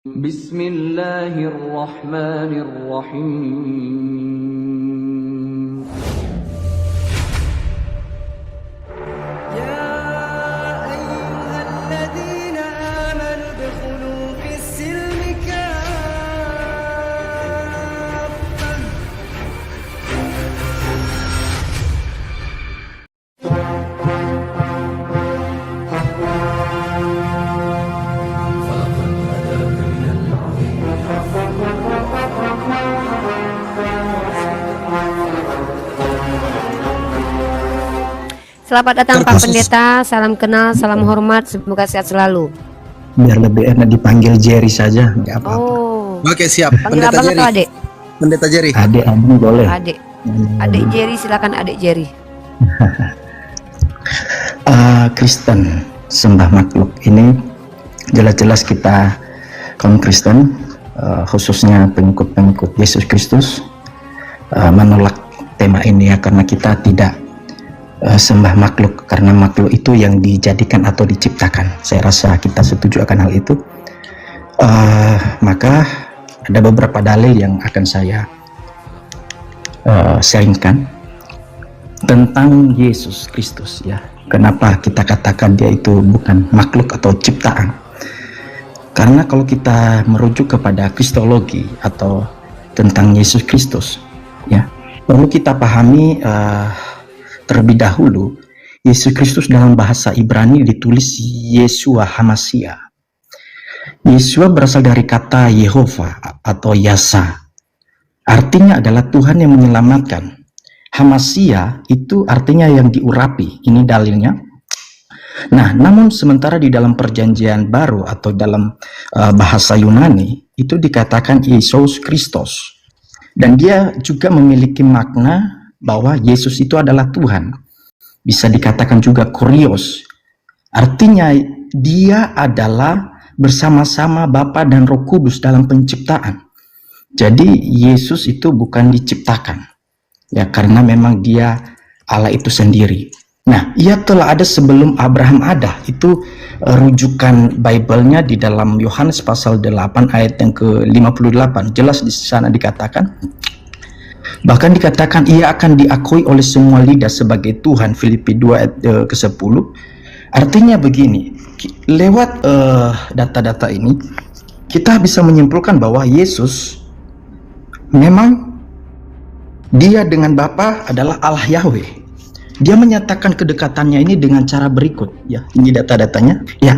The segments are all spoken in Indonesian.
Bismillahirrahmanirrahim. يا أيها الذين آمنوا ادخلوا في السلم كافة. Selamat datang Pak Terkhusus. Pendeta, salam kenal, salam hormat, semoga sehat selalu. Biar lebih enak dipanggil Jerry saja, nggak apa-apa. Oh, Oke, siap. panggil Pendeta abang Jerry. atau adik? Pendeta Jerry. Oh. Abang boleh. Adik, adik Jerry, silakan adik Jerry. Kristen, sembah makhluk ini jelas-jelas kita kaum Kristen, khususnya pengikut-pengikut Yesus Kristus, menolak tema ini ya, karena kita tidak sembah makhluk, karena makhluk itu yang dijadikan atau diciptakan. Saya rasa kita setuju akan hal itu. Maka ada beberapa dalil yang akan saya sharingkan tentang Yesus Kristus ya. Kenapa kita katakan dia itu bukan makhluk atau ciptaan? Karena kalau kita merujuk kepada kristologi atau tentang Yesus Kristus ya, perlu kita pahami terlebih dahulu, Yesus Kristus dalam bahasa Ibrani ditulis Yeshua Hamasia. Yeshua berasal dari kata Yehova atau Yasa. Artinya adalah Tuhan yang menyelamatkan. Hamasia itu artinya yang diurapi. Ini dalilnya. Nah, namun sementara di dalam perjanjian baru atau dalam bahasa Yunani itu dikatakan Yesus Kristus. Dan dia juga memiliki makna bahwa Yesus itu adalah Tuhan. Bisa dikatakan juga Kurios. Artinya dia adalah bersama-sama Bapa dan Roh Kudus dalam penciptaan. Jadi Yesus itu bukan diciptakan. Ya, karena memang dia Allah itu sendiri. Nah, ia telah ada sebelum Abraham ada. Itu rujukan Bible-nya di dalam Yohanes pasal 8 ayat yang ke-58. Jelas di sana dikatakan, bahkan dikatakan ia akan diakui oleh semua lidah sebagai Tuhan. Filipi 2 ayat ke-10. Artinya begini, lewat data-data ini kita bisa menyimpulkan bahwa Yesus memang dia dengan Bapa adalah Allah Yahweh. Dia menyatakan kedekatannya ini dengan cara berikut ya. Ini data-datanya ya.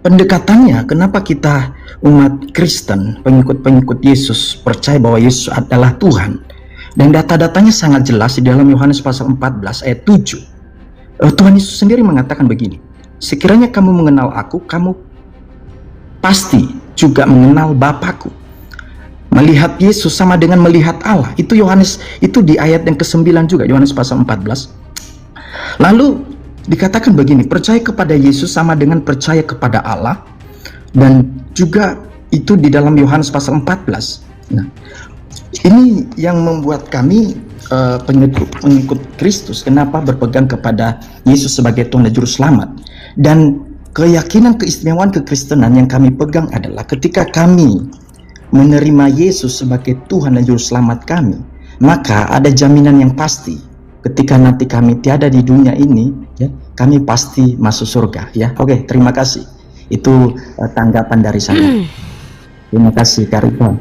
Pendekatannya, kenapa kita umat Kristen, pengikut-pengikut Yesus percaya bahwa Yesus adalah Tuhan, dan data-datanya sangat jelas di dalam Yohanes pasal 14 ayat 7. Tuhan Yesus sendiri mengatakan begini, sekiranya kamu mengenal aku, kamu pasti juga mengenal Bapakku. Melihat Yesus sama dengan melihat Allah. Itu Yohanes, itu di ayat yang ke-9 juga, Yohanes pasal 14. Lalu dikatakan begini, percaya kepada Yesus sama dengan percaya kepada Allah. Dan juga itu di dalam Yohanes pasal 14. Nah, ini yang membuat kami pengikut Kristus kenapa berpegang kepada Yesus sebagai Tuhan dan Juru Selamat. Dan keyakinan keistimewaan kekristenan yang kami pegang adalah ketika kami menerima Yesus sebagai Tuhan dan Juru Selamat kami, maka ada jaminan yang pasti ketika nanti kami tiada di dunia ini ya, kami pasti masuk surga ya. Oke, terima kasih. Itu tanggapan dari saya. Terima kasih Kariko.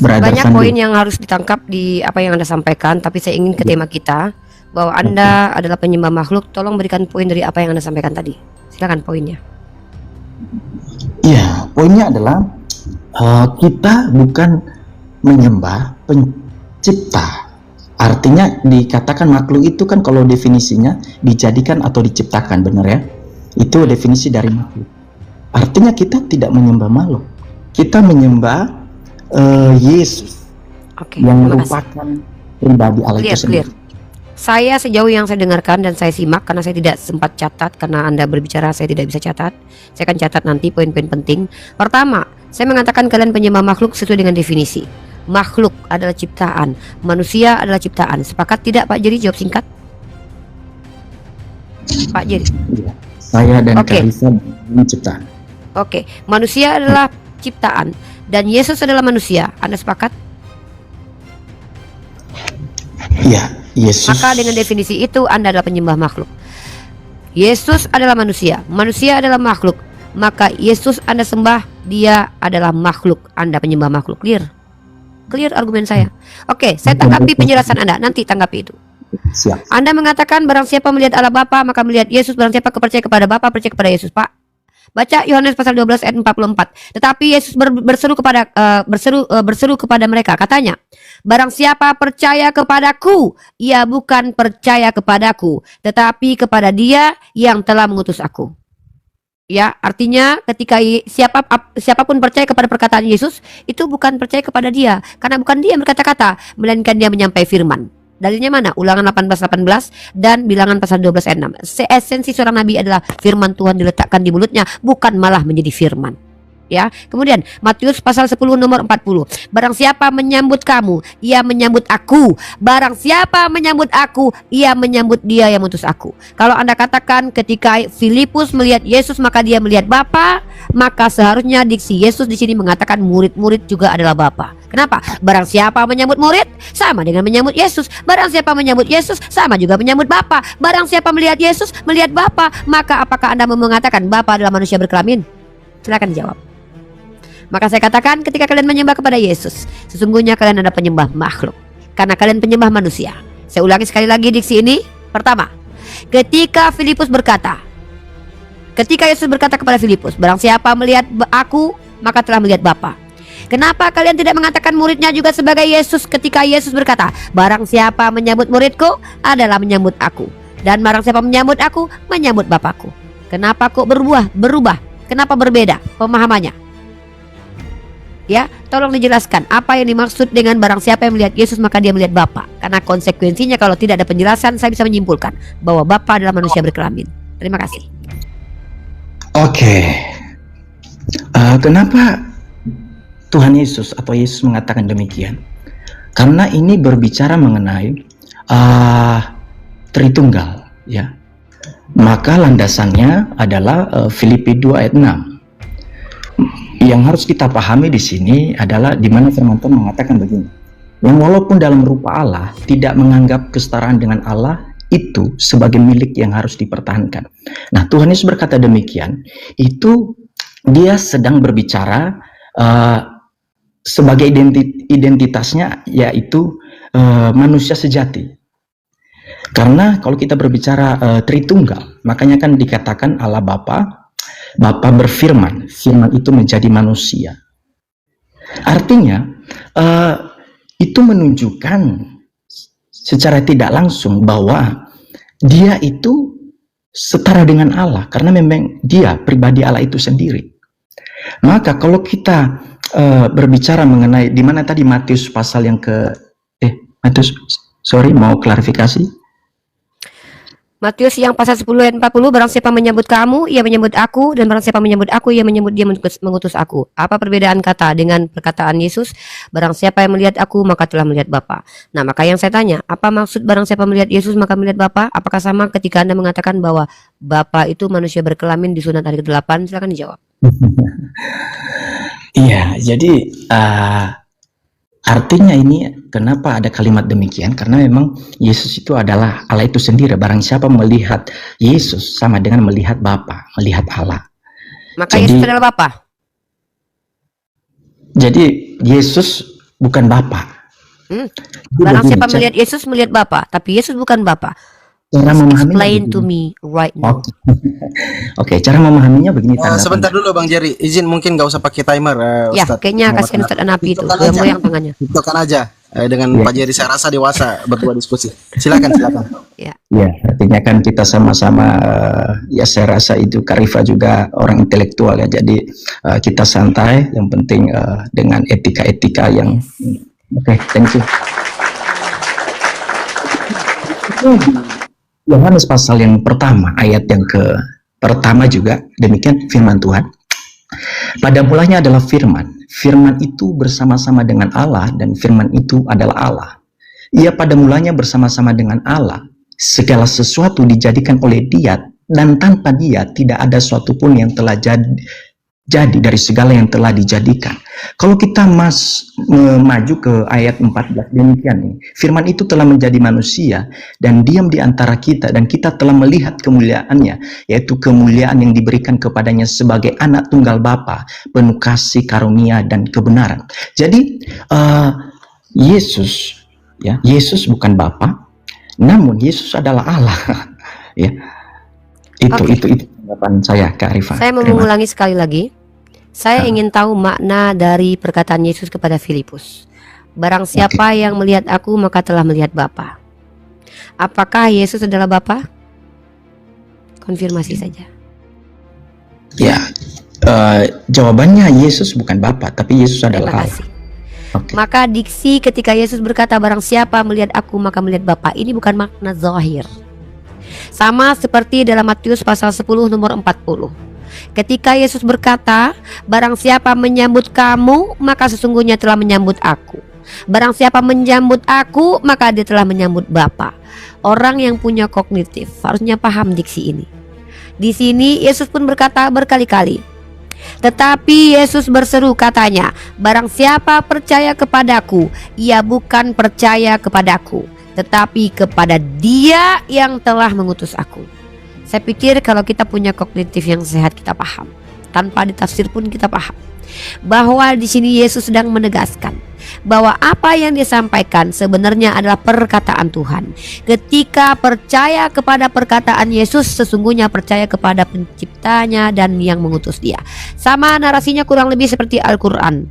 Banyak poin yang harus ditangkap di apa yang Anda sampaikan, tapi saya ingin ke tema kita, bahwa Anda adalah penyembah makhluk. Tolong berikan poin dari apa yang Anda sampaikan tadi. Silakan poinnya. Iya, poinnya adalah kita bukan menyembah pencipta. Artinya dikatakan makhluk itu kan kalau definisinya dijadikan atau diciptakan, benar ya? Itu definisi dari makhluk. Artinya kita tidak menyembah makhluk. Kita menyembah Yesus. Oke, yang terima merupakan pribadi Allah itu sendiri. Saya sejauh yang saya dengarkan dan saya simak, karena saya tidak sempat catat, karena Anda berbicara saya tidak bisa catat. Saya akan catat nanti poin-poin penting. Pertama, saya mengatakan kalian penyembah makhluk sesuai dengan definisi. Makhluk adalah ciptaan, manusia adalah ciptaan. Sepakat tidak Pak Jerry? Jawab singkat Pak Jerry. Saya dan Oke. Karisa menciptakan. Oke, manusia adalah ciptaan dan Yesus adalah manusia. Anda sepakat? Ya, Yesus. Maka dengan definisi itu Anda adalah penyembah makhluk. Yesus adalah manusia, manusia adalah makhluk. Maka Yesus Anda sembah, dia adalah makhluk, Anda penyembah makhluk. Clear? Clear argumen saya? Oke, saya tanggapi penjelasan Anda, nanti tanggapi itu. Siap. Anda mengatakan barang siapa melihat Allah Bapa maka melihat Yesus, barang siapa percaya kepada Bapa percaya kepada Yesus, Pak. Baca Yohanes pasal 12 ayat 44. Tetapi Yesus berseru kepada mereka, katanya, barang siapa percaya kepadaku, ia bukan percaya kepadaku, tetapi kepada Dia yang telah mengutus aku. Ya, artinya ketika siapapun percaya kepada perkataan Yesus, itu bukan percaya kepada Dia, karena bukan Dia yang berkata-kata, melainkan Dia menyampaikan firman. Dalilnya mana? Ulangan 18:18 dan Bilangan pasal 12 ayat 6. Esensi seorang nabi adalah firman Tuhan diletakkan di mulutnya, bukan malah menjadi firman. Ya, kemudian Matius pasal 10 nomor 40. Barang siapa menyambut kamu, ia menyambut aku. Barang siapa menyambut aku, ia menyambut Dia yang mengutus aku. Kalau Anda katakan ketika Filipus melihat Yesus maka dia melihat Bapa, maka seharusnya diksi Yesus di sini mengatakan murid-murid juga adalah Bapa. Kenapa? Barang siapa menyambut murid sama dengan menyambut Yesus. Barang siapa menyambut Yesus sama juga menyambut Bapa. Barang siapa melihat Yesus melihat Bapa, maka apakah Anda mau mengatakan Bapa adalah manusia berkelamin? Silakan dijawab. Maka saya katakan ketika kalian menyembah kepada Yesus, sesungguhnya kalian adalah penyembah makhluk, karena kalian penyembah manusia. Saya ulangi sekali lagi diksi ini. Pertama, ketika Yesus berkata kepada Filipus, barang siapa melihat aku, maka telah melihat Bapa. Kenapa kalian tidak mengatakan muridnya juga sebagai Yesus ketika Yesus berkata, barang siapa menyambut muridku adalah menyambut aku, dan barang siapa menyambut aku, menyambut Bapakku. Kenapa kok berubah? Kenapa berbeda pemahamannya? Ya, tolong dijelaskan apa yang dimaksud dengan barang siapa yang melihat Yesus maka dia melihat Bapa. Karena konsekuensinya kalau tidak ada penjelasan, saya bisa menyimpulkan bahwa Bapa adalah manusia berkelamin. Terima kasih. Oke. Kenapa Tuhan Yesus atau Yesus mengatakan demikian? Karena ini berbicara mengenai Tritunggal, ya. Maka landasannya adalah Filipi 2 ayat 6. Yang harus kita pahami di sini adalah di mana firman Tuhan mengatakan begini, yang walaupun dalam rupa Allah tidak menganggap kesetaraan dengan Allah itu sebagai milik yang harus dipertahankan. Nah, Tuhan Yesus berkata demikian, itu dia sedang berbicara sebagai identitasnya yaitu manusia sejati. Karena kalau kita berbicara Tritunggal, makanya kan dikatakan Allah Bapa berfirman, firman itu menjadi manusia. Artinya itu menunjukkan secara tidak langsung bahwa dia itu setara dengan Allah, karena memang dia pribadi Allah itu sendiri. Maka kalau kita berbicara mengenai di mana tadi Matius pasal yang mau klarifikasi. Matius yang pasal 10 ayat 40, barang siapa menyambut kamu, ia menyambut aku, dan barang siapa menyambut aku, ia menyambut Dia mengutus aku. Apa perbedaan kata dengan perkataan Yesus? Barang siapa yang melihat aku, maka telah melihat Bapa. Nah, maka yang saya tanya, apa maksud barang siapa melihat Yesus, maka melihat Bapa? Apakah sama ketika Anda mengatakan bahwa Bapa itu manusia berkelamin disunat hari ke-8? Silakan dijawab. Iya, jadi artinya ini kenapa ada kalimat demikian? Karena memang Yesus itu adalah Allah itu sendiri. Barang siapa melihat Yesus sama dengan melihat Bapa, melihat Allah. Maka Yesus adalah Bapa. Jadi Yesus bukan Bapa. Barang siapa melihat Yesus melihat Bapa, tapi Yesus bukan Bapa. Cara memahaminya explain to me right now. Oke, cara memahaminya begini. Sebentar dulu Bang Jerry, izin mungkin nggak usah pakai timer. Ya, kayaknya kasihan Ustadz Anapi itu, udah goyang tangannya. Tiktokan aja dengan Pak Jerry, saya rasa dewasa berdua diskusi. Silakan. Ya, artinya kan kita sama-sama ya saya rasa itu Karifa juga orang intelektual ya. Jadi kita santai, yang penting dengan etika-etika yang oke, thank you. Yohanes pasal yang pertama, ayat yang pertama juga demikian firman Tuhan. Pada mulanya adalah firman. Firman itu bersama-sama dengan Allah dan firman itu adalah Allah. Ia pada mulanya bersama-sama dengan Allah. Segala sesuatu dijadikan oleh Dia dan tanpa Dia tidak ada suatu pun yang telah jadi dari segala yang telah dijadikan. Kalau kita maju ke ayat 14 demikian nih. Firman itu telah menjadi manusia dan diam di antara kita dan kita telah melihat kemuliaannya, yaitu kemuliaan yang diberikan kepadanya sebagai anak tunggal Bapa, penuh kasih, karunia dan kebenaran. Jadi Yesus bukan Bapa, namun Yesus adalah Allah. Ya. Itu tanggapan saya, Kak Arifah. Saya mau mengulangi sekali lagi. Saya ingin tahu makna dari perkataan Yesus kepada Filipus. Barang siapa yang melihat aku maka telah melihat Bapa. Apakah Yesus adalah Bapa? Konfirmasi saja. Ya, jawabannya Yesus bukan Bapa, tapi Yesus adalah Terima Allah. kasih. Maka diksi ketika Yesus berkata barang siapa melihat aku maka melihat Bapa, ini bukan makna zahir. Sama seperti dalam Matius pasal 10 nomor 40. Ketika Yesus berkata, barang siapa menyambut kamu, maka sesungguhnya telah menyambut aku. Barang siapa menyambut aku, maka dia telah menyambut Bapa. Orang yang punya kognitif harusnya paham diksi ini. Di sini Yesus pun berkata berkali-kali. Tetapi Yesus berseru katanya, barang siapa percaya kepadaku, ia bukan percaya kepadaku, tetapi kepada Dia yang telah mengutus aku. Saya pikir kalau kita punya kognitif yang sehat, kita paham. Tanpa ditafsir pun kita paham bahwa di sini Yesus sedang menegaskan bahwa apa yang disampaikan sebenarnya adalah perkataan Tuhan. Ketika percaya kepada perkataan Yesus, sesungguhnya percaya kepada penciptanya dan yang mengutus Dia. Sama narasinya kurang lebih seperti Al-Quran.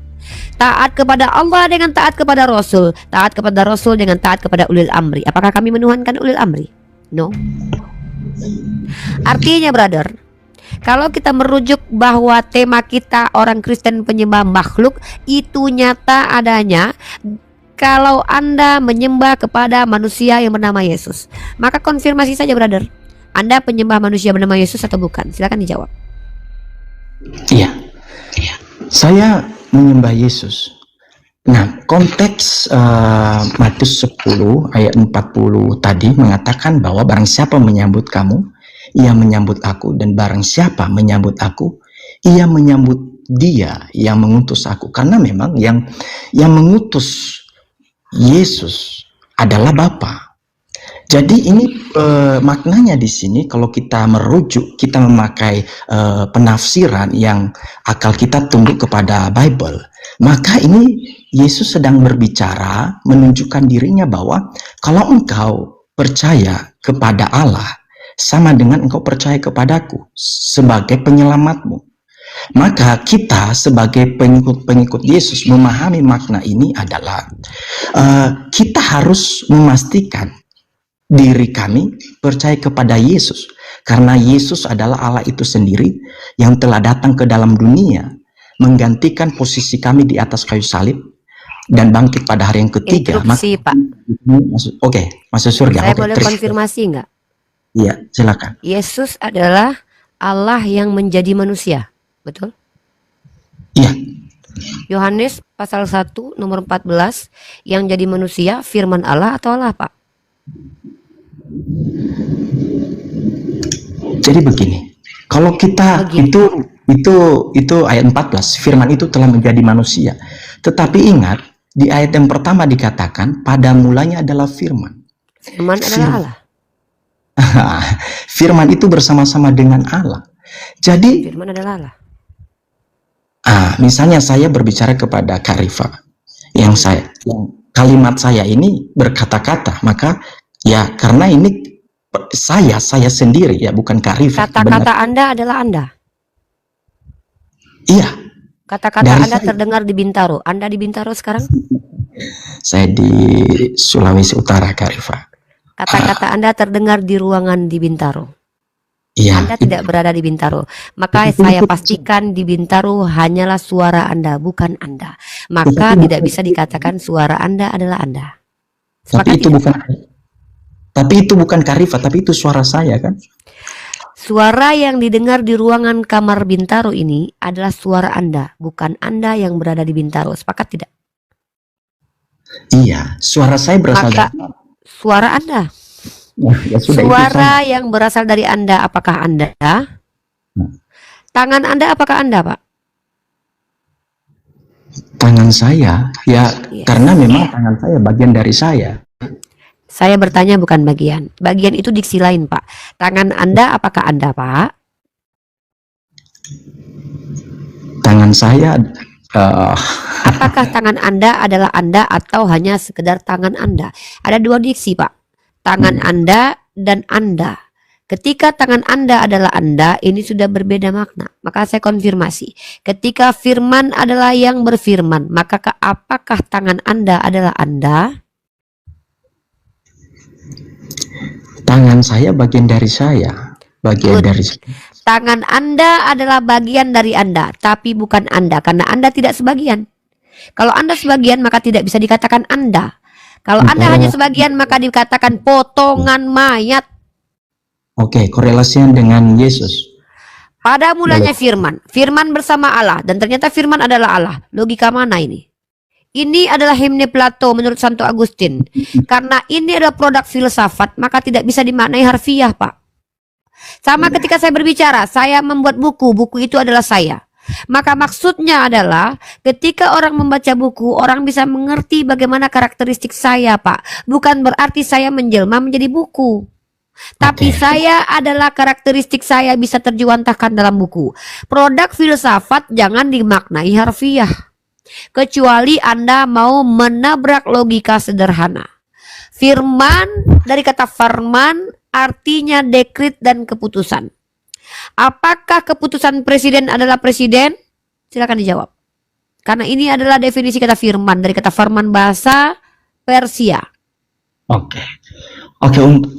Taat kepada Allah dengan taat kepada Rasul, taat kepada Rasul dengan taat kepada ulil amri. Apakah kami menuhankan ulil amri? No. Artinya brother, kalau kita merujuk bahwa tema kita orang Kristen penyembah makhluk, itu nyata adanya kalau Anda menyembah kepada manusia yang bernama Yesus. Maka konfirmasi saja brother, Anda penyembah manusia bernama Yesus atau bukan? Silakan dijawab. Iya, saya menyembah Yesus. Nah, konteks Matius 10 ayat 40 tadi mengatakan bahwa barang siapa menyambut kamu, ia menyambut aku, dan barang siapa menyambut aku, ia menyambut Dia yang mengutus aku. Karena memang yang mengutus Yesus adalah Bapa. Jadi ini maknanya di sini kalau kita merujuk, kita memakai penafsiran yang akal kita tunduk kepada Bible, maka ini Yesus sedang berbicara menunjukkan dirinya bahwa kalau engkau percaya kepada Allah sama dengan engkau percaya kepadaku sebagai penyelamatmu. Maka kita sebagai pengikut Yesus memahami makna ini adalah kita harus memastikan diri kami percaya kepada Yesus, karena Yesus adalah Allah itu sendiri yang telah datang ke dalam dunia menggantikan posisi kami di atas kayu salib dan bangkit pada hari yang ketiga. Instruksi Pak. Masuk surga. Saya boleh konfirmasi enggak? Iya, silakan. Yesus adalah Allah yang menjadi manusia, betul? Iya. Yohanes pasal 1 nomor 14, yang jadi manusia firman Allah atau Allah Pak? Jadi begini, kalau kita itu ayat 14, firman itu telah menjadi manusia. Tetapi ingat, di ayat yang pertama dikatakan pada mulanya adalah firman. Firman adalah Allah. Firman itu bersama-sama dengan Allah. Jadi Firman adalah Allah. Misalnya saya berbicara kepada Kak Rifa, yang kalimat saya ini berkata-kata, maka ya karena ini saya sendiri ya, bukan Kak Rifa. Kata-kata Anda adalah Anda. Iya. Kata-kata Anda terdengar di Bintaro. Anda di Bintaro sekarang? Saya di Sulawesi Utara, Kak Rifa. Kata-kata Anda terdengar di ruangan di Bintaro. Iya. Anda tidak berada di Bintaro. Maka saya pastikan di Bintaro hanyalah suara Anda, bukan Anda. Maka tidak bisa dikatakan suara Anda adalah Anda. Tapi itu bukan Kak Rifa, tapi itu suara saya kan? Suara yang didengar di ruangan kamar Bintaro ini adalah suara Anda, bukan Anda yang berada di Bintaro. Sepakat tidak? Iya, suara saya berasal dari suara Anda. Ya sudah, suara yang berasal dari Anda, apakah Anda? Tangan Anda apakah Anda, Pak? Tangan saya, ya Yes. karena memang tangan saya bagian dari saya. Saya bertanya bukan bagian. Bagian itu diksi lain, Pak. Tangan Anda apakah Anda, Pak? Tangan saya, Apakah tangan Anda adalah Anda atau hanya sekedar tangan Anda? Ada dua diksi, Pak. Tangan Anda dan Anda. Ketika tangan Anda adalah Anda, ini sudah berbeda makna. Maka saya konfirmasi. Ketika firman adalah yang berfirman, maka apakah tangan Anda adalah Anda? tangan saya bagian dari saya, bagian Good. dari saya. Tangan Anda adalah bagian dari Anda, tapi bukan Anda, karena Anda tidak sebagian. Kalau Anda sebagian, maka tidak bisa dikatakan Anda. Kalau Anda hanya sebagian, maka dikatakan potongan mayat. Oke, korelasinya dengan Yesus. Pada mulanya firman, firman bersama Allah, dan ternyata firman adalah Allah. Logika mana ini? Ini adalah himne Plato menurut Santo Agustin. Karena ini adalah produk filsafat, maka tidak bisa dimaknai harfiah, Pak. Sama ketika saya berbicara, saya membuat buku, buku itu adalah saya. Maka maksudnya adalah ketika orang membaca buku, orang bisa mengerti bagaimana karakteristik saya, Pak. Bukan berarti saya menjelma menjadi buku. Tapi saya adalah karakteristik saya bisa terjuantahkan dalam buku. Produk filsafat jangan dimaknai harfiah. Kecuali Anda mau menabrak logika sederhana. Firman dari kata firman artinya dekret dan keputusan. Apakah keputusan presiden adalah presiden? Silakan dijawab. Karena ini adalah definisi kata firman dari kata firman bahasa Persia. Oke,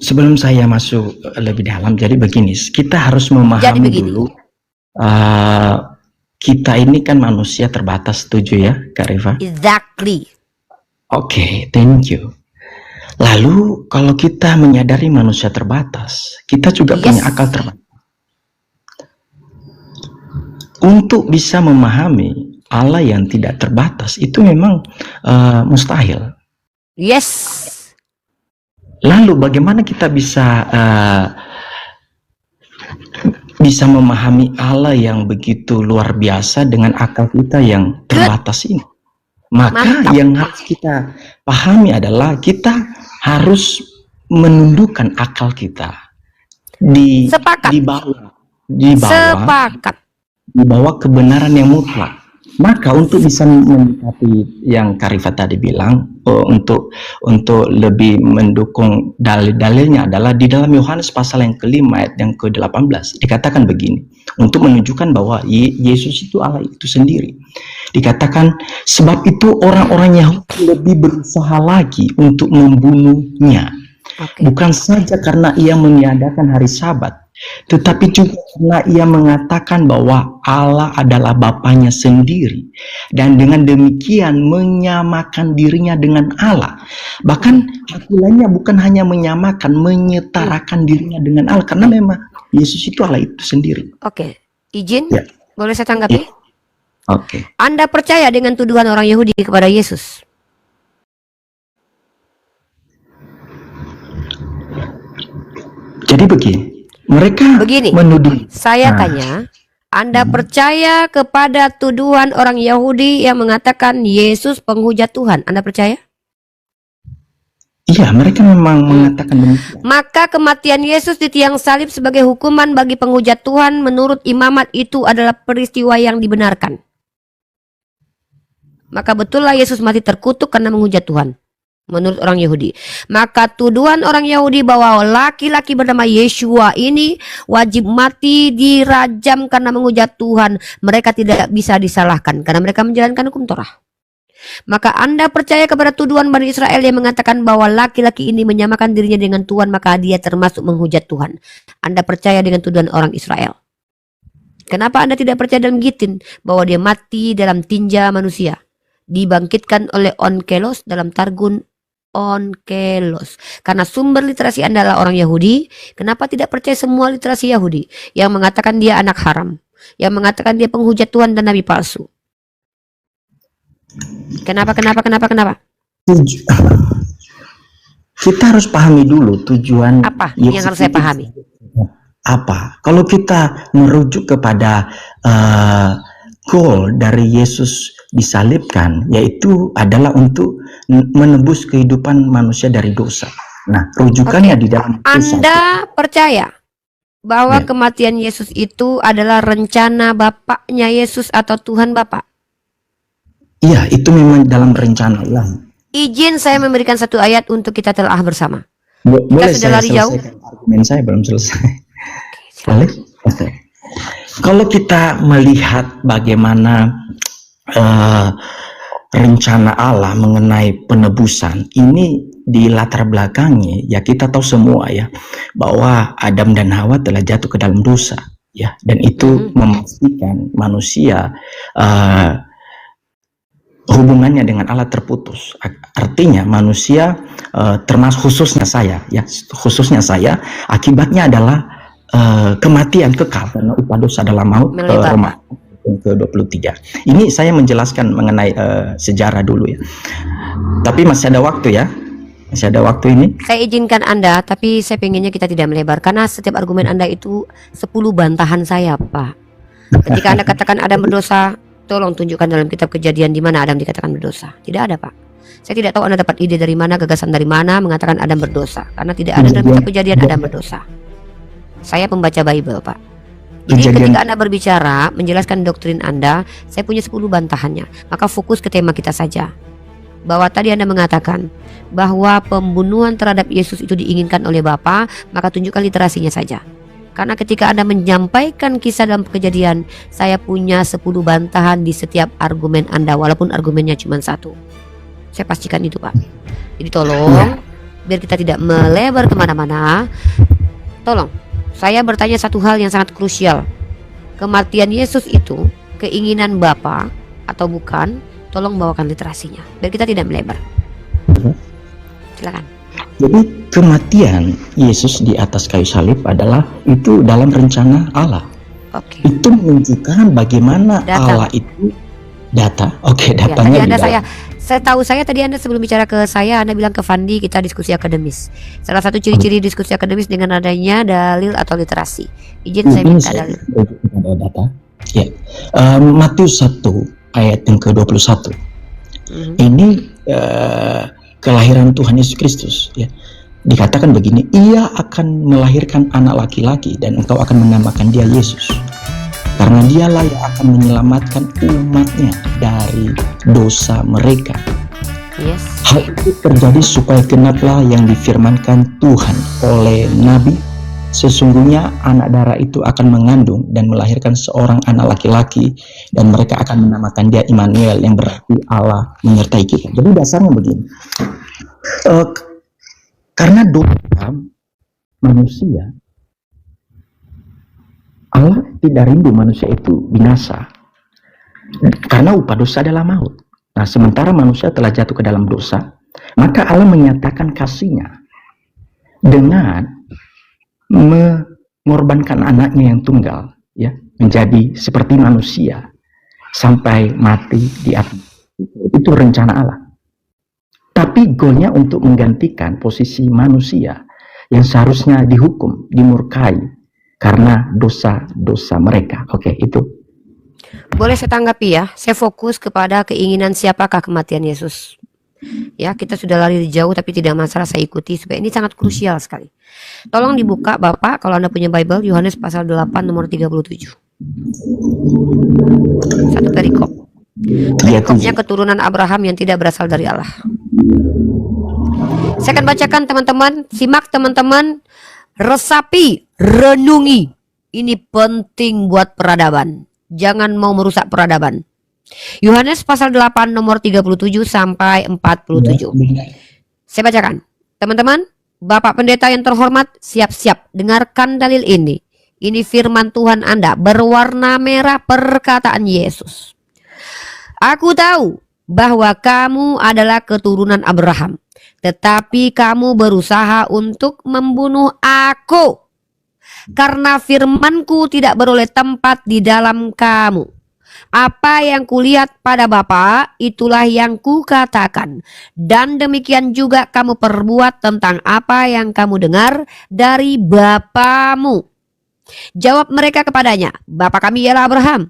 sebelum saya masuk lebih dalam, jadi begini, kita harus memahami dulu. Kita ini kan manusia terbatas, setuju ya, Kak Riva? Exactly. Oke, thank you. Lalu kalau kita menyadari manusia terbatas, kita juga punya akal terbatas. Untuk bisa memahami Allah yang tidak terbatas itu memang mustahil. Yes. Lalu bagaimana kita bisa memahami Allah yang begitu luar biasa dengan akal kita yang terbatas ini? Maka yang harus kita pahami adalah kita harus menundukkan akal kita di bawah kebenaran yang mutlak. Maka untuk bisa mendekati yang Karifa tadi bilang, untuk lebih mendukung dalil-dalilnya adalah di dalam Yohanes pasal yang kelima ayat yang ke-18 dikatakan begini, untuk menunjukkan bahwa Yesus itu Allah itu sendiri. Dikatakan sebab itu orang-orang Yahudi lebih berusaha lagi untuk membunuhnya. Bukan saja karena ia meniadakan hari Sabat, tetapi juga karena ia mengatakan bahwa Allah adalah Bapanya sendiri, dan dengan demikian menyamakan dirinya dengan Allah. Bahkan akhirnya bukan hanya menyamakan, menyetarakan dirinya dengan Allah, karena memang Yesus itu Allah itu sendiri. Oke, izin? Ya. Boleh saya tanggapi? Oke. Anda percaya dengan tuduhan orang Yahudi kepada Yesus? Jadi begini, mereka menuduh. Saya tanya, Anda percaya kepada tuduhan orang Yahudi yang mengatakan Yesus penghujat Tuhan? Anda percaya? Iya, mereka memang mengatakan demikian. Maka kematian Yesus di tiang salib sebagai hukuman bagi penghujat Tuhan menurut imamat itu adalah peristiwa yang dibenarkan. Maka betullah Yesus mati terkutuk karena menghujat Tuhan. Menurut orang Yahudi. Maka tuduhan orang Yahudi bahwa laki-laki bernama Yeshua ini wajib mati, dirajam karena menghujat Tuhan, mereka tidak bisa disalahkan karena mereka menjalankan hukum Torah. Maka Anda percaya kepada tuduhan Bani Israel yang mengatakan bahwa laki-laki ini menyamakan dirinya dengan Tuhan, maka dia termasuk menghujat Tuhan. Anda percaya dengan tuduhan orang Israel. Kenapa Anda tidak percaya dalam Gitin bahwa dia mati dalam tinja manusia, dibangkitkan oleh Onkelos dalam Targum Onkelos? Karena sumber literasi Anda adalah orang Yahudi, kenapa tidak percaya semua literasi Yahudi yang mengatakan dia anak haram, yang mengatakan dia penghujat Tuhan dan nabi palsu? Kenapa? Kita harus pahami dulu tujuan. Apa yang harus saya pahami? Apa? Kalau kita merujuk kepada goal dari Yesus disalibkan yaitu adalah untuk menebus kehidupan manusia dari dosa. Nah, rujukannya Oke. di dalam Anda percaya bahwa Ya. kematian Yesus itu adalah rencana Bapaknya Yesus atau Tuhan Bapa? Iya, itu memang dalam rencana Ilahi. Izin saya memberikan satu ayat untuk kita telah bersama. Boleh sudah saya lari jauh? selesaikan argumen saya belum selesai. Boleh? Oke. Kalau kita melihat bagaimana rencana Allah mengenai penebusan ini di latar belakangnya, ya kita tahu semua ya bahwa Adam dan Hawa telah jatuh ke dalam dosa, ya, dan itu memastikan manusia hubungannya dengan Allah terputus. Artinya manusia termasuk khususnya saya akibatnya adalah kematian kekal karena upah dosa adalah maut. Roma ke-23. Ini saya menjelaskan mengenai sejarah dulu ya. Tapi masih ada waktu ya. Masih ada waktu ini. Saya izinkan Anda, tapi saya pengennya kita tidak melebar karena setiap argumen Anda itu 10 bantahan saya, Pak. Ketika Anda katakan Adam berdosa, tolong tunjukkan dalam kitab Kejadian di mana Adam dikatakan berdosa. Tidak ada, Pak. Saya tidak tahu Anda dapat ide dari mana, gagasan dari mana mengatakan Adam berdosa, karena tidak ada dalam kitab Kejadian Adam berdosa. Saya pembaca Bible, Pak. Jadi ketika Anda berbicara, menjelaskan doktrin Anda, saya punya 10 bantahannya. Maka fokus ke tema kita saja. Bahwa tadi Anda mengatakan bahwa pembunuhan terhadap Yesus itu diinginkan oleh Bapa, maka tunjukkan literasinya saja. Karena ketika Anda menyampaikan kisah dalam Kejadian, saya punya 10 bantahan di setiap argumen Anda, walaupun argumennya cuma satu. Saya pastikan itu, Pak. Jadi tolong, biar kita tidak melebar kemana-mana, tolong, saya bertanya satu hal yang sangat krusial. Kematian Yesus itu keinginan Bapa atau bukan? Tolong bawakan literasinya, biar kita tidak melebar. Silakan. Jadi kematian Yesus di atas kayu salib adalah itu dalam rencana Allah. Oke. Itu menunjukkan bagaimana Data. Allah itu data. Oke, Ya, datanya tadi di Anda dalam. tahu saya tadi Anda sebelum bicara ke saya, Anda bilang ke Fandi kita diskusi akademis. Salah satu ciri-ciri diskusi akademis dengan adanya dalil atau literasi. Izin saya minta dalil. Ada data. Ya. Matius 1 ayat yang ke-21. Ini kelahiran Tuhan Yesus Kristus ya. Dikatakan begini, ia akan melahirkan anak laki-laki dan engkau akan menamakan dia Yesus. Karena dialah yang akan menyelamatkan umatnya dari dosa mereka. Yes. Hal itu terjadi supaya genaplah yang difirmankan Tuhan oleh Nabi. Sesungguhnya anak darah itu akan mengandung dan melahirkan seorang anak laki-laki dan mereka akan menamakan dia Immanuel yang berarti Allah menyertai kita. Jadi dasarnya begini. Karena dosa manusia, Allah tidak rindu manusia itu binasa. Karena upah dosa adalah maut. Nah, sementara manusia telah jatuh ke dalam dosa, maka Allah menyatakan kasih-Nya dengan mengorbankan anaknya yang tunggal, ya, menjadi seperti manusia sampai mati di atas. Itu rencana Allah. Tapi goalnya untuk menggantikan posisi manusia yang seharusnya dihukum, dimurkai karena dosa-dosa mereka. Oke, itu. Boleh saya tanggapi ya? Saya fokus kepada keinginan siapakah kematian Yesus. Ya, kita sudah lari jauh tapi tidak masalah, saya ikuti supaya ini sangat krusial sekali. Tolong dibuka Bapak kalau Anda punya Bible, Yohanes pasal 8 nomor 37. Satu perikop. Perikopnya keturunan Abraham yang tidak berasal dari Allah. Saya akan bacakan teman-teman, simak teman-teman, resapi, renungi. Ini penting buat peradaban. Jangan mau merusak peradaban. Yohanes pasal 8 nomor 37 sampai 47. Saya bacakan. Teman-teman, Bapak Pendeta yang terhormat, siap-siap dengarkan dalil ini. Ini firman Tuhan Anda berwarna merah, perkataan Yesus. Aku tahu bahwa kamu adalah keturunan Abraham, tetapi kamu berusaha untuk membunuh aku. Karena firmanku tidak beroleh tempat di dalam kamu. Apa yang kulihat pada Bapa, itulah yang kukatakan. Dan demikian juga kamu perbuat tentang apa yang kamu dengar dari bapamu. Jawab mereka kepadanya, Bapa kami ialah Abraham.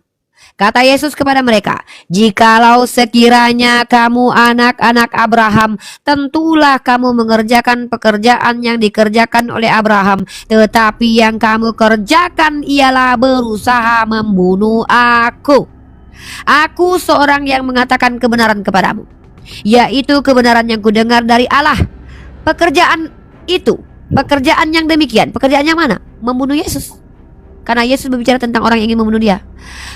Kata Yesus kepada mereka, "Jikalau sekiranya kamu anak-anak Abraham, tentulah kamu mengerjakan pekerjaan yang dikerjakan oleh Abraham. Tetapi yang kamu kerjakan ialah berusaha membunuh aku. Aku seorang yang mengatakan kebenaran kepadamu, yaitu kebenaran yang kudengar dari Allah. Pekerjaan itu, pekerjaan yang demikian, pekerjaan yang mana? Membunuh Yesus. Karena Yesus berbicara tentang orang yang ingin membunuh dia.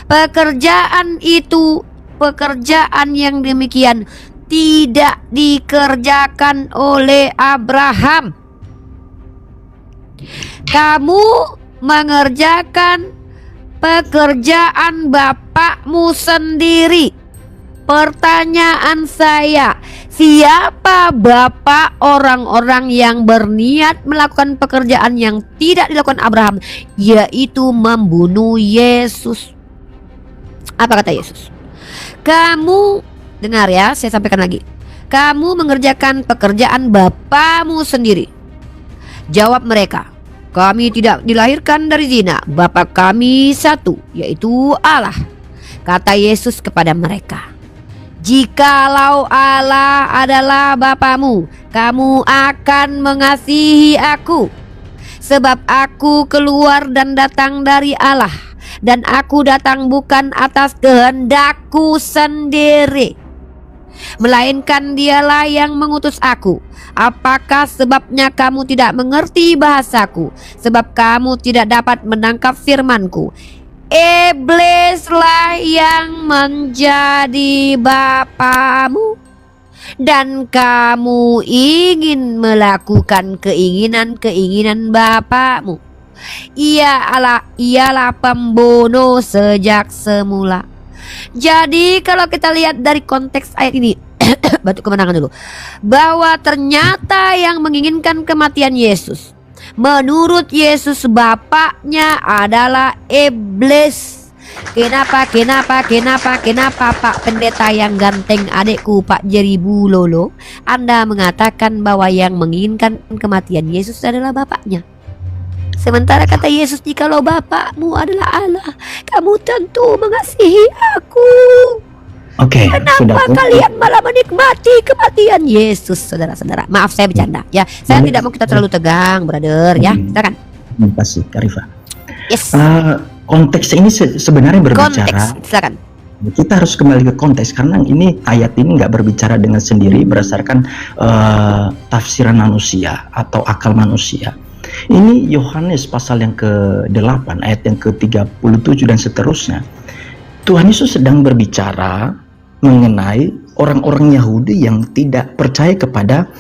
Pekerjaan itu, pekerjaan yang demikian tidak dikerjakan oleh Abraham. Kamu mengerjakan pekerjaan bapakmu sendiri." Pertanyaan saya, siapa bapak orang-orang yang berniat melakukan pekerjaan yang tidak dilakukan Abraham, yaitu membunuh Yesus? Apa kata Yesus? Kamu, dengar ya, saya sampaikan lagi. Kamu mengerjakan pekerjaan bapamu sendiri. Jawab mereka, "Kami tidak dilahirkan dari zina, bapa kami satu, yaitu Allah." Kata Yesus kepada mereka, "Jikalau Allah adalah Bapamu, kamu akan mengasihi aku. Sebab aku keluar dan datang dari Allah, dan aku datang bukan atas kehendakku sendiri, melainkan dialah yang mengutus aku. Apakah sebabnya kamu tidak mengerti bahasaku? Sebab kamu tidak dapat menangkap firmanku. Iblislah yang menjadi bapamu, dan kamu ingin melakukan keinginan-keinginan bapamu. Ialah pembunuh sejak semula." Jadi kalau kita lihat dari konteks ayat ini, batuk kemenangan dulu, bahwa ternyata yang menginginkan kematian Yesus, menurut Yesus bapaknya adalah iblis. Kenapa Pak Pendeta yang ganteng, adekku Pak Jerry Bulolo, Anda mengatakan bahwa yang menginginkan kematian Yesus adalah bapaknya? Sementara kata Yesus, "Jikalau bapakmu adalah Allah, kamu tentu mengasihi aku." Oke, sudah Kenapa kalian malah menikmati kematian Yesus, saudara-saudara? Maaf, saya bercanda ya. Saya tidak mau kita terlalu tegang, brother ya. Silakan. Terima kasih, Karifa. Yes. Konteks ini sebenarnya berbicara. Konteks, silakan. Kita harus kembali ke konteks karena ini ayat ini nggak berbicara dengan sendiri berdasarkan tafsiran manusia atau akal manusia. Ini Yohanes pasal yang ke-8 ayat yang ke-37 dan seterusnya. Tuhan Yesus sedang berbicara mengenai orang-orang Yahudi yang tidak percaya kepada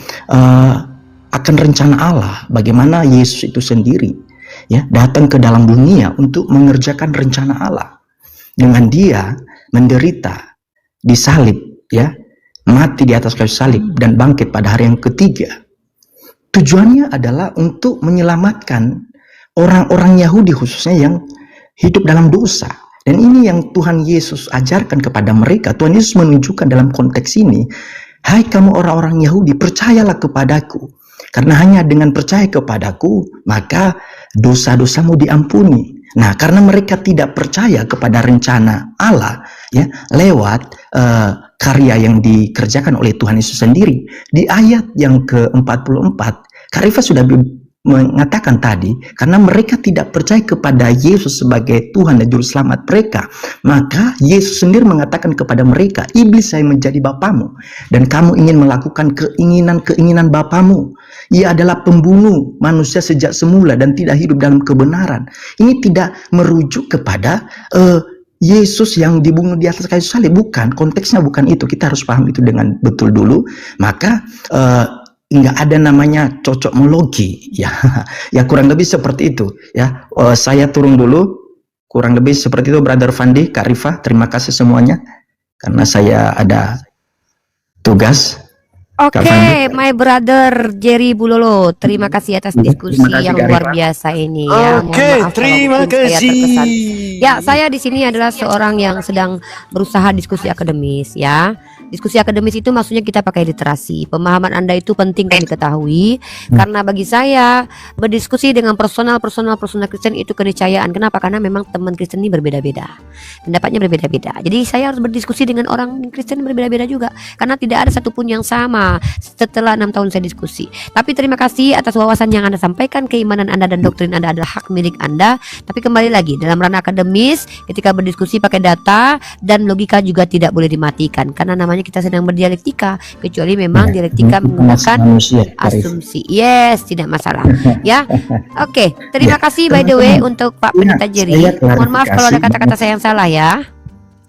akan rencana Allah, bagaimana Yesus itu sendiri ya datang ke dalam dunia untuk mengerjakan rencana Allah dengan dia menderita, disalib ya, mati di atas kayu salib dan bangkit pada hari yang ketiga. Tujuannya adalah untuk menyelamatkan orang-orang Yahudi khususnya yang hidup dalam dosa. Dan ini yang Tuhan Yesus ajarkan kepada mereka. Tuhan Yesus menunjukkan dalam konteks ini, "Hai kamu orang-orang Yahudi, percayalah kepadaku. Karena hanya dengan percaya kepadaku, maka dosa-dosamu diampuni." Nah, karena mereka tidak percaya kepada rencana Allah, ya, lewat karya yang dikerjakan oleh Tuhan Yesus sendiri. Di ayat yang ke-44, Karifa sudah mengatakan tadi, karena mereka tidak percaya kepada Yesus sebagai Tuhan dan Juru Selamat mereka, maka Yesus sendiri mengatakan kepada mereka, "Iblis saya menjadi bapamu, dan kamu ingin melakukan keinginan-keinginan bapamu. Ia adalah pembunuh manusia sejak semula dan tidak hidup dalam kebenaran." Ini tidak merujuk kepada Yesus yang dibunuh di atas kayu salib, bukan, konteksnya bukan itu. Kita harus paham itu dengan betul dulu. Maka nggak ada namanya cocokmologi ya. Ya kurang lebih seperti itu ya. Saya turun dulu, kurang lebih seperti itu Brother Fandi, Kak Rifa, terima kasih semuanya karena saya ada tugas. Oke, my brother Jerry Bulolo, terima kasih atas diskusi yang luar biasa ini ya. Oke, terima kasih. Ya, saya di sini adalah seorang yang sedang berusaha diskusi akademis ya. Diskusi akademis itu maksudnya kita pakai literasi. Pemahaman Anda itu penting kami ketahui, karena bagi saya berdiskusi dengan personal Kristen itu keniscayaan. Kenapa? Karena memang teman Kristen ini berbeda-beda, pendapatnya berbeda-beda. Jadi saya harus berdiskusi dengan orang Kristen berbeda-beda juga, karena tidak ada satupun yang sama setelah 6 tahun saya diskusi. Tapi terima kasih atas wawasan yang Anda sampaikan. Keimanan Anda dan doktrin Anda adalah hak milik Anda. Tapi kembali lagi, dalam ranah akademis, ketika berdiskusi pakai data dan logika juga tidak boleh dimatikan, karena namanya kita sedang berdialektika, kecuali memang dialektika menggunakan asumsi. Yes, tidak masalah. Ya, oke. Terima kasih by the way untuk Pak Pendeta Jerry. Mohon maaf kalau ada kata-kata saya yang salah ya.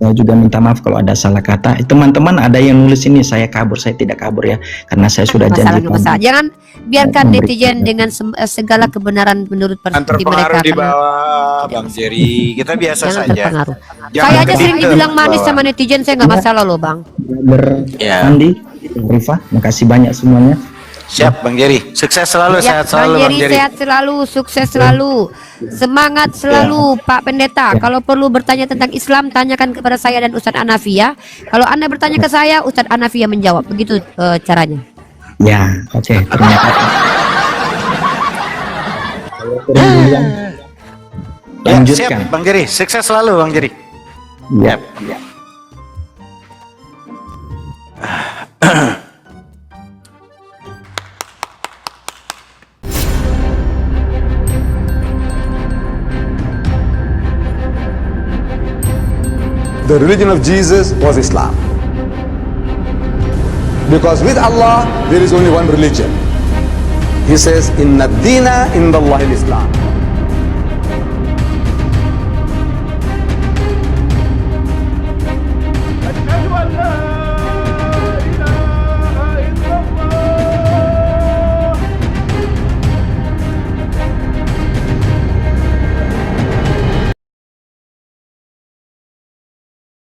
Saya juga minta maaf kalau ada salah kata. Teman-teman ada yang nulis ini saya kabur, saya tidak kabur ya, karena saya sudah janji. Jangan biarkan netizen dengan segala kebenaran menurut perspektif mereka. Terpengaruh di bawah, Bang Jerry. Kita biasa Jangan saja. terpengaruh. Jangan Saya aja sering begitu, dibilang manis bawah. sama netizen, saya nggak masalah loh Bang. Ya. Andi, Rifa, makasih banyak semuanya. Siap, Bang Jerry. Sukses selalu, Ya, sehat selalu, Bang Jerry. sehat selalu, sukses selalu, semangat selalu, Pak Pendeta. Kalau perlu bertanya tentang Islam, tanyakan kepada saya dan Ustadz Anafi ya. Kalau Anda bertanya ke saya, Ustadz Anafi yang menjawab. Begitu caranya. Ya, oke, terima kasih. Ya, Lanjutkan. siap, Bang Jerry. Sukses selalu, Bang Jerry. Ya. The religion of Jesus was Islam. Because with Allah, there is only one religion. He says, Inna dina inda Allahi Islam.